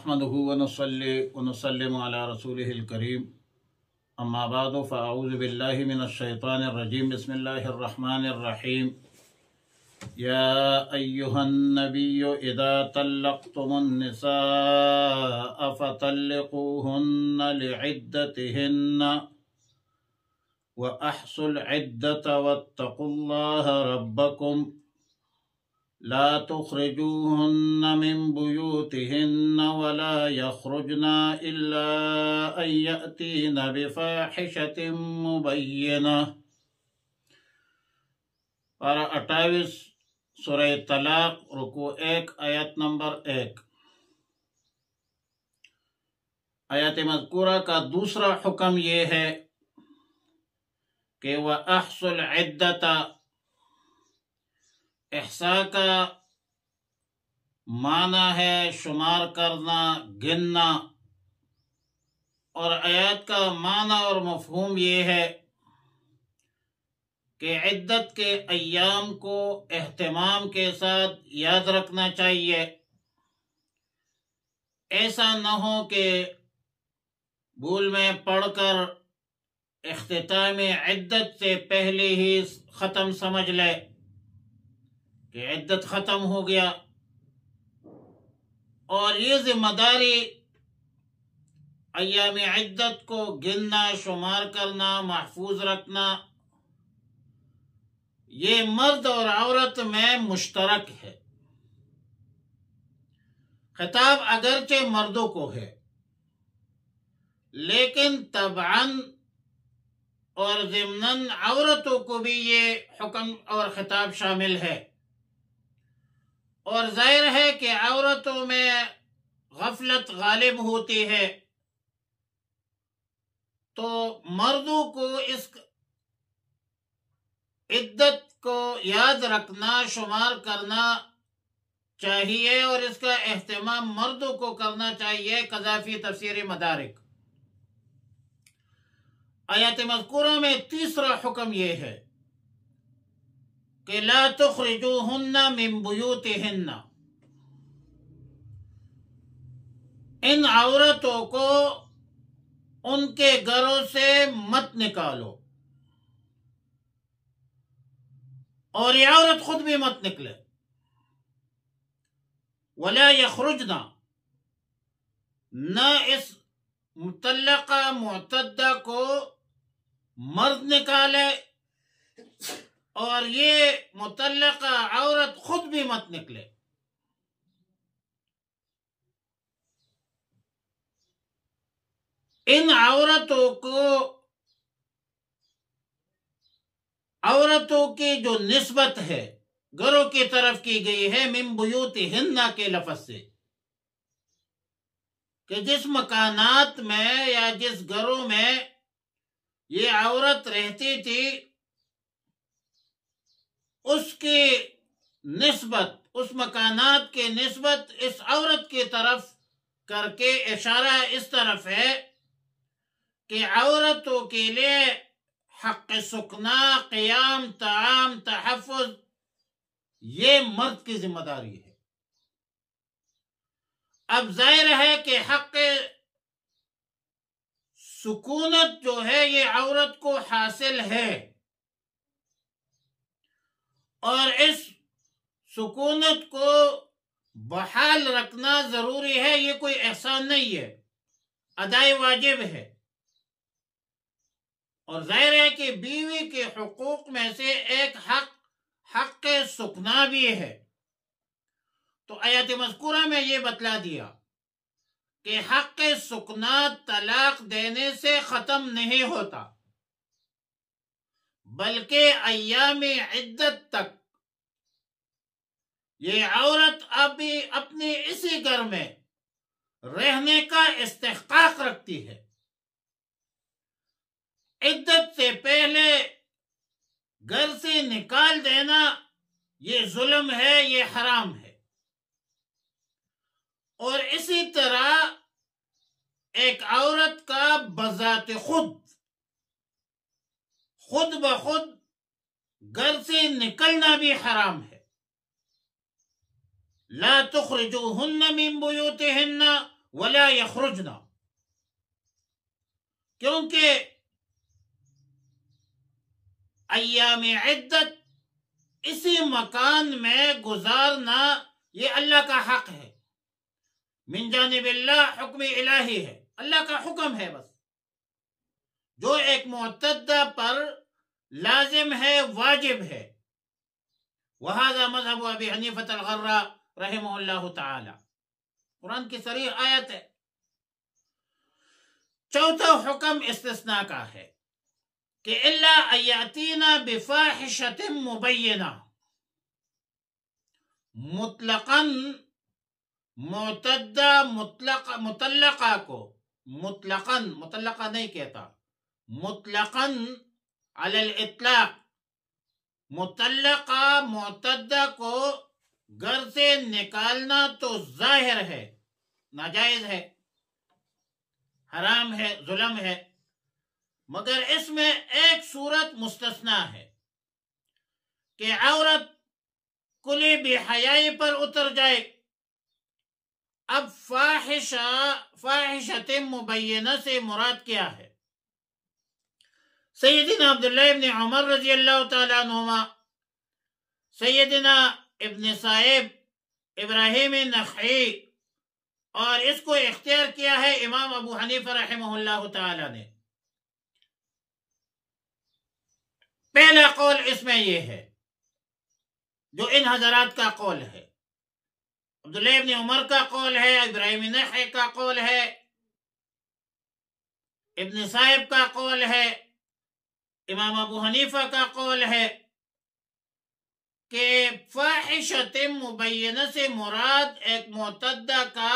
نحمده ونصلي ونسلم على رسوله الكريم اما بعد فاعوذ بالله من الشيطان الرجيم بسم الله الرحمن الرحيم يا أيها النبي إذا طلقتم النساء فطلقوهن لعدتهن وأحصوا العدة واتقوا الله ربكم لا تخرجوهن من بيوتهن ولا يخرجن إلا أن يأتين بفاحشة مبينة۔ پارہ 28 سورہ طلاق رکوع 1 آیت نمبر 1۔ آیت مذکورہ کا دوسرا حکم یہ ہے کہ وَأَحْصُوا الْعِدَّةَ، احصاء کا معنی ہے شمار کرنا، گننا، اور آیات کا معنی اور مفہوم یہ ہے کہ عدت کے ایام کو اہتمام کے ساتھ یاد رکھنا چاہیے۔ ایسا نہ ہو کہ بھول میں پڑھ کر اختتام عدت سے پہلے ہی ختم سمجھ لے کہ عدت ختم ہو گیا، اور یہ ذمہ داری ایام عدت کو گننا، شمار کرنا، محفوظ رکھنا، یہ مرد اور عورت میں مشترک ہے۔ خطاب اگرچہ مردوں کو ہے، لیکن طبعاً اور ضمناً عورتوں کو بھی یہ حکم اور خطاب شامل ہے، اور ظاہر ہے کہ عورتوں میں غفلت غالب ہوتی ہے، تو مردوں کو اس عدت کو یاد رکھنا، شمار کرنا چاہیے، اور اس کا اہتمام مردوں کو کرنا چاہیے۔ قذافی تفسیر مدارک۔ آیات مذکورہ میں تیسرا حکم یہ ہے کہ لا تخرجوہن من بیوتہن، ان عورتوں کو ان کے گھروں سے مت نکالو، اور یہ عورت خود بھی مت نکلے۔ ولا یخرجن، نہ اس مطلقہ معتدہ کو مرد نکالے، اور یہ مطلقہ عورت خود بھی مت نکلے۔ ان عورتوں کی جو نسبت ہے گھروں کی طرف کی گئی ہے من بیوتہن کے لفظ سے، کہ جس مکانات میں یا جس گھروں میں یہ عورت رہتی تھی اس کی نسبت، اس مکانات کی نسبت اس عورت کی طرف کر کے اشارہ اس طرف ہے کہ عورتوں کے لیے حق سکنا، قیام، طعام، تحفظ، یہ مرد کی ذمہ داری ہے۔ اب ظاہر ہے کہ حق سکونت جو ہے یہ عورت کو حاصل ہے، اور اس سکونت کو بحال رکھنا ضروری ہے۔ یہ کوئی احسان نہیں ہے، ادائی واجب ہے، اور ظاہر ہے کہ بیوی کے حقوق میں سے ایک حق سکنا بھی ہے۔ تو آیات مذکورہ میں یہ بتلا دیا کہ حق سکنا طلاق دینے سے ختم نہیں ہوتا، بلکہ ایام عدت تک یہ عورت ابھی اپنے اسی گھر میں رہنے کا استحقاق رکھتی ہے۔ عدت سے پہلے گھر سے نکال دینا یہ ظلم ہے، یہ حرام ہے، اور اسی طرح ایک عورت کا بذات خود بخود گھر سے نکلنا بھی حرام ہے۔ لا تخرجوہن من بیوتہن ولا یخرجنا، کیونکہ ایام عدت اسی مکان میں گزارنا یہ اللہ کا حق ہے، من جانب اللہ، حکم الہی ہے، اللہ کا حکم ہے بس، جو ایک معتدہ پر لازم ہے، واجب ہے۔ وہذا مذہب ابی حنیفہ الغرہ رحمہ اللہ تعالی، قرآن کی صریح آیت ہے۔ چوتھا حکم استثناء کا ہے کہ الا ان یاتینا بفاحشۃ مبینہ، مطلقاً معتدہ مطلقہ کو، مطلقہ نہیں کہتا، مطلقاً علی الاطلاق، مطلقہ معتدہ کو گھر سے نکالنا تو ظاہر ہے ناجائز ہے، حرام ہے، ظلم ہے، مگر اس میں ایک صورت مستثنیٰ ہے کہ عورت کلی بے حیائی پر اتر جائے۔ اب فاحشۃ مبینہ سے مراد کیا ہے؟ سیدنا عبداللہ ابن عمر رضی اللہ تعالیٰ عنہما، سیدنا ابن صائب، ابراہیم نخعی، اور اس کو اختیار کیا ہے امام ابو حنیفہ رحمہ اللہ تعالیٰ نے۔ پہلا قول اس میں یہ ہے جو ان حضرات کا قول ہے، عبداللہ ابن عمر کا قول ہے، ابراہیم نخعی کا قول ہے، ابن صائب کا قول ہے، امام ابو حنیفہ کا قول ہے کہ فاحشۃ مبینہ سے مراد ایک معتدہ کا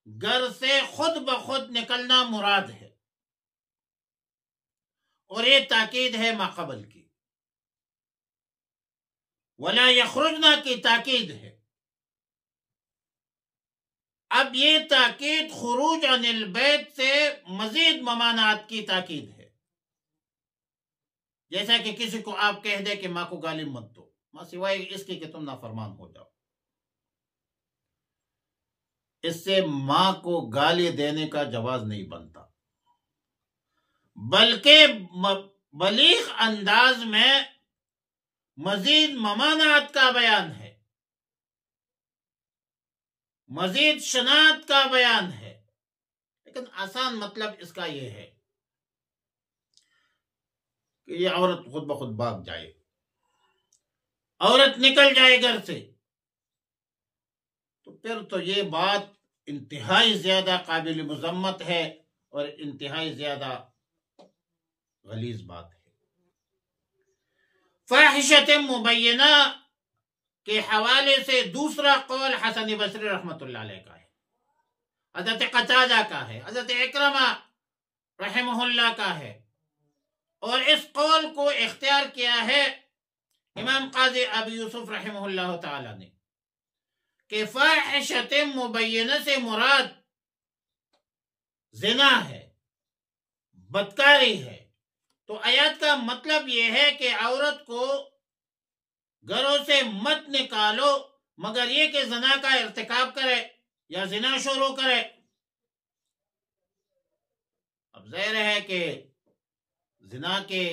گھر سے خود بخود نکلنا مراد ہے، اور یہ تاکید ہے ماقبل کی، ولا یخرجنا کی تاکید ہے۔ اب یہ تاکید خروج عن البیت سے مزید ممانعت کی تاکید ہے، جیسا کہ کسی کو آپ کہہ دے کہ ماں کو گالی مت دو، ماں سوائے اس کی کہ تم نافرمان ہو جاؤ، اس سے ماں کو گالی دینے کا جواز نہیں بنتا، بلکہ بلیغ انداز میں مزید ممانعت کا بیان ہے، مزید شناعت کا بیان ہے، لیکن آسان مطلب اس کا یہ ہے کہ یہ عورت خود بخود بھاگ جائے، عورت نکل جائے گھر سے، تو پھر تو یہ بات انتہائی زیادہ قابل مذمت ہے اور انتہائی زیادہ غلیظ بات ہے۔ فاحشۃ مبینہ کے حوالے سے دوسرا قول حسن بصری رحمۃ اللہ علیہ کا ہے، حضرت قتادہ کا ہے، حضرت اکرمہ رحمہ اللہ کا ہے، اور اس قول کو اختیار کیا ہے امام قاضی ابو یوسف رحمہ اللہ تعالی نے کہ فاحشۃ مبینہ سے مراد زنا ہے، بدکاری ہے۔ تو آیات کا مطلب یہ ہے کہ عورت کو گھروں سے مت نکالو مگر یہ کہ زنا کا ارتکاب کرے یا زنا شروع کرے۔ اب ظاہر ہے کہ زنا کے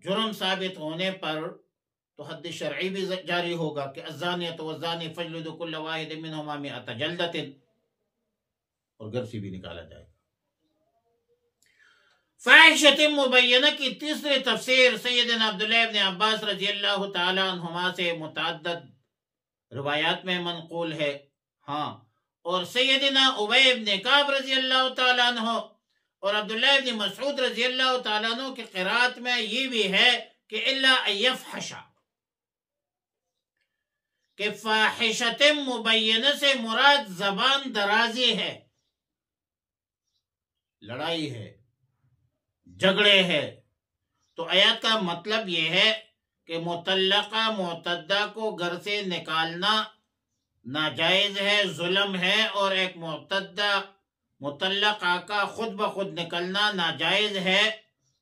جرم ثابت ہونے پر تو حد شرعی بھی جاری ہوگا کہ الزانیۃ والزانی فاجلدوا کل واحد منہما مئۃ جلدۃ، اور گھر سے بھی نکالا جائے گا۔ فاحشۃ مبینہ کی تیسری تفسیر سیدنا عبداللہ ابن عباس رضی اللہ تعالی عنہما سے متعدد روایات میں منقول ہے، ہاں، اور سیدنا ابی ابن کعب رضی اللہ تعالی عنہ اور عبداللہ ابن مسعود رضی اللہ تعالیٰ عنہ کی قرات میں یہ بھی ہے کہ الا ان یفحش، کہ فاحشۃ مبینہ سے مراد زبان درازی ہے، لڑائی ہے، جھگڑے ہے۔ تو آیات کا مطلب یہ ہے کہ مطلقہ معتدہ کو گھر سے نکالنا ناجائز ہے، ظلم ہے، اور ایک معتدہ مطلقہ کا خود بخود نکلنا ناجائز ہے،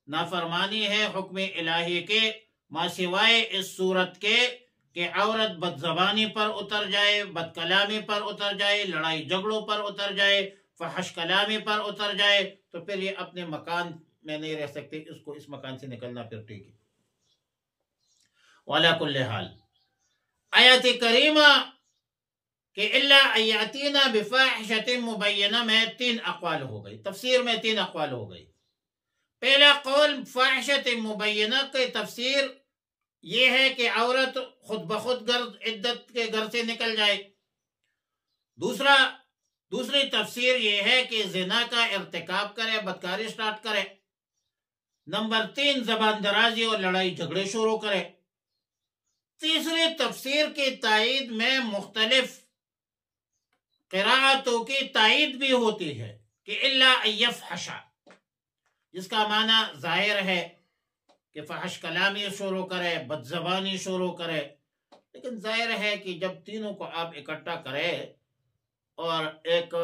نافرمانی ہے حکم الہی کے، ما سوائے اس صورت کے کہ عورت بد زبانی پر اتر جائے، بد کلامی پر اتر جائے، لڑائی جھگڑوں پر اتر جائے، فحش کلامی پر اتر جائے تو پھر یہ اپنے مکان میں نہیں رہ سکتے، اس کو اس مکان سے نکلنا پھر ٹھیک ہے۔ وعلی کل حال آیات کریمہ کہ اللہ ایاتینا بفاحشۃ مبینہ میں 3 اقوال ہو گئی، تفسیر میں 3 اقوال ہو گئی۔ پہلا قول فاحشۃ مبینہ کی تفسیر یہ ہے کہ عورت خود بخود عدت کے گھر سے نکل جائے۔ دوسری تفسیر یہ ہے کہ زنا کا ارتکاب کرے، بدکاری سٹارٹ کرے۔ نمبر 3 زبان درازی اور لڑائی جھگڑے شروع کرے۔ تیسری تفسیر کی تائید میں مختلف قراءتوں کی تائید بھی ہوتی ہے کہ الا ان یفحش، جس کا معنی ظاہر ہے کہ فحش کلامی شروع کرے، بد زبانی شروع کرے، لیکن ظاہر ہے کہ جب تینوں کو آپ اکٹھا کرے اور ایک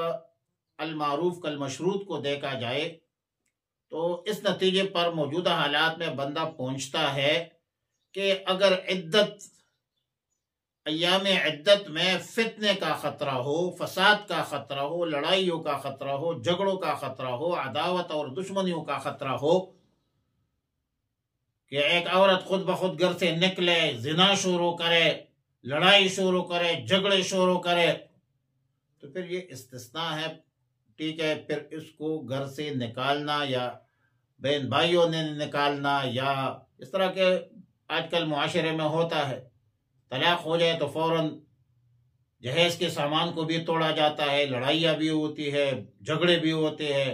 المعروف کالمشروط کو دیکھا جائے تو اس نتیجے پر موجودہ حالات میں بندہ پہنچتا ہے کہ اگر ایام عدت میں فتنے کا خطرہ ہو، فساد کا خطرہ ہو، لڑائیوں کا خطرہ ہو، جھگڑوں کا خطرہ ہو، عداوت اور دشمنیوں کا خطرہ ہو، کہ ایک عورت خود بخود گھر سے نکلے، زنا شروع کرے، لڑائی شروع کرے، جھگڑے شروع کرے، تو پھر یہ استثناء ہے، ٹھیک ہے، پھر اس کو گھر سے نکالنا یا بہن بھائیوں نے نکالنا یا اس طرح کے آج کل معاشرے میں ہوتا ہے، طلاق ہو جائے تو فوراً جہیز کے سامان کو بھی توڑا جاتا ہے، لڑائیاں بھی ہوتی ہے، جھگڑے بھی ہوتے ہیں،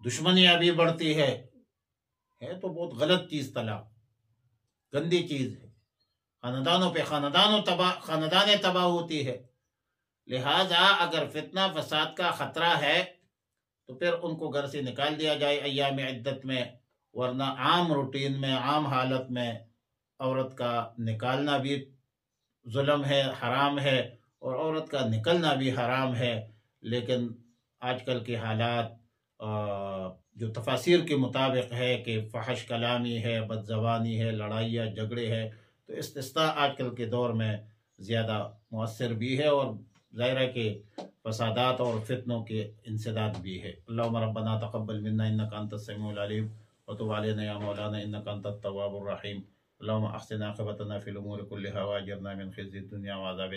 دشمنیاں بھی بڑھتی ہے تو بہت غلط چیز طلاق، گندی چیز ہے، خاندانوں پہ خاندانیں تباہ ہوتی ہے۔ لہٰذا اگر فتنہ فساد کا خطرہ ہے تو پھر ان کو گھر سے نکال دیا جائے ایام عدت میں، ورنہ عام روٹین میں، عام حالت میں عورت کا نکالنا بھی ظلم ہے، حرام ہے، اور عورت کا نکلنا بھی حرام ہے۔ لیکن آج کل کے حالات جو تفاسیر کے مطابق ہے کہ فحش کلامی ہے، بد زبانی ہے، لڑائیاں جھگڑے ہے، تو استثناء آج کل کے دور میں زیادہ مؤثر بھی ہے اور ظاہر ہے کہ فسادات اور فتنوں کے انسداد بھی ہے۔ اللہم ربنا تقبل منا انک انت السمیع العلیم وتب علینا یا مولانا انک انت التواب الرحیم۔ اللہم احسن عاقبتنا فی الامور کلها واجرنا من خزي الدنیا وعذاب